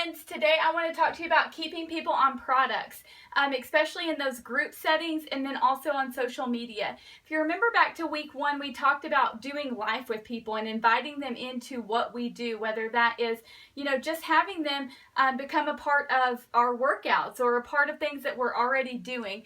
friends, today I want to talk to you about keeping people on products, especially in those group settings and then also on social media. If you remember back to week 1, we talked about doing life with people and inviting them into what we do, whether that is, just having them become a part of our workouts or a part of things that we're already doing.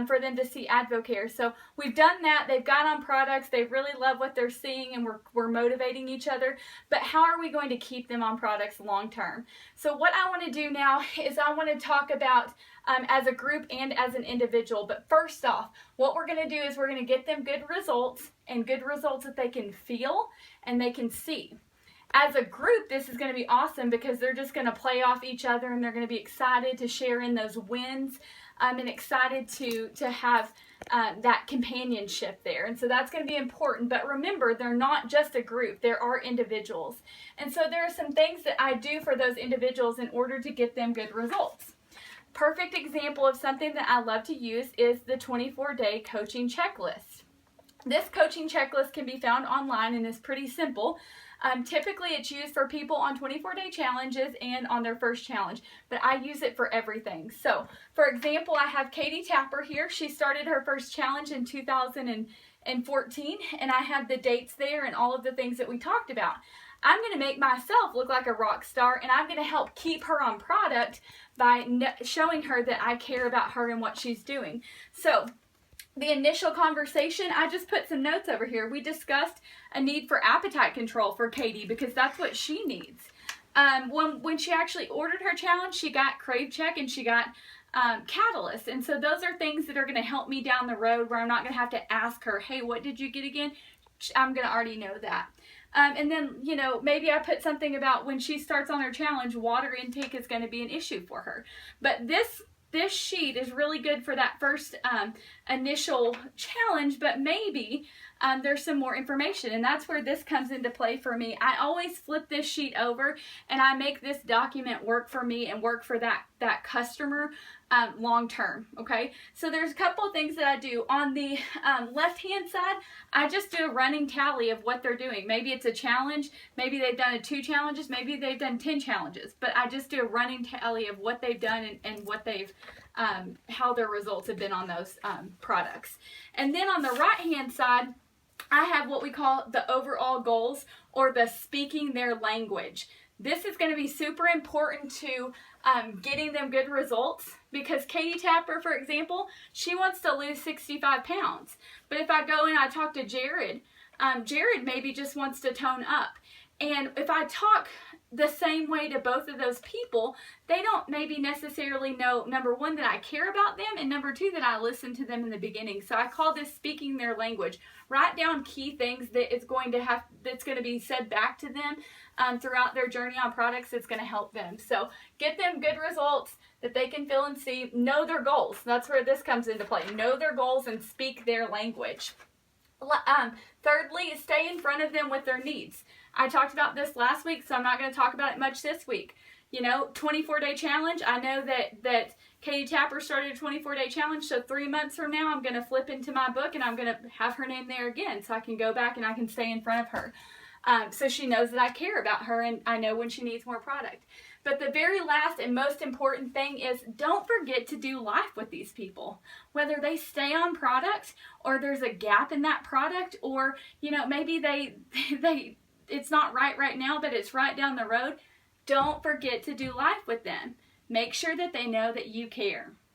For them to see Advocare. So we've done that. They've got on products. They really love what they're seeing, and we're motivating each other. But how are we going to keep them on products long term? So what I want to do now is I want to talk about as a group and as an individual. But first off, what we're going to do is we're going to get them good results, and good results that they can feel and they can see. As a group, this is going to be awesome because they're just going to play off each other, and they're going to be excited to share in those wins and excited to have that companionship there. And so that's going to be important. But remember, they're not just a group. There are individuals. And so there are some things that I do for those individuals in order to get them good results. Perfect example of something that I love to use is the 24-day coaching checklist. This coaching checklist can be found online and is pretty simple. Typically, it's used for people on 24-day challenges and on their first challenge, but I use it for everything. So, for example, I have Katie Tapper here. She started her first challenge in 2014, and I have the dates there and all of the things that we talked about. I'm going to make myself look like a rock star, and I'm going to help keep her on product by showing her that I care about her and what she's doing. So, the initial conversation, I just put some notes over here. We discussed a need for appetite control for Katie because that's what she needs. When she actually ordered her challenge, she got Crave Check and she got Catalyst. And so those are things that are going to help me down the road where I'm not going to have to ask her, hey, what did you get again? I'm going to already know that. And then, maybe I put something about when she starts on her challenge, water intake is going to be an issue for her. But this sheet is really good for that first initial challenge, but maybe there's some more information, and that's where this comes into play for me. I always flip this sheet over, and I make this document work for me and work for that customer long term, okay? So there's a couple of things that I do. On the left-hand side, I just do a running tally of what they're doing. Maybe it's a challenge, maybe they've done 2 challenges, maybe they've done 10 challenges, but I just do a running tally of what they've done and what they've, how their results have been on those products. And then on the right-hand side, I have what we call the overall goals, or the speaking their language. This is going to be super important to getting them good results, because Katie Tapper, for example, she wants to lose 65 pounds. But if I go and I talk to Jared, Jared maybe just wants to tone up. And if I talk the same way to both of those people, they don't maybe necessarily know, number one, that I care about them, and number 2, that I listened to them in the beginning. So I call this speaking their language. Write down key things that's going to be said back to them throughout their journey on products that's going to help them. So get them good results that they can feel and see. Know their goals. That's where this comes into play. Know their goals and speak their language. Thirdly, stay in front of them with their needs. I talked about this last week, so I'm not going to talk about it much this week. 24-day challenge. I know that Katie Tapper started a 24-day challenge, so 3 months from now, I'm going to flip into my book and I'm going to have her name there again, so I can go back and I can stay in front of her. So she knows that I care about her, and I know when she needs more product. But the very last and most important thing is, don't forget to do life with these people. Whether they stay on product, or there's a gap in that product, or maybe it's not right now, but it's right down the road. Don't forget to do life with them. Make sure that they know that you care.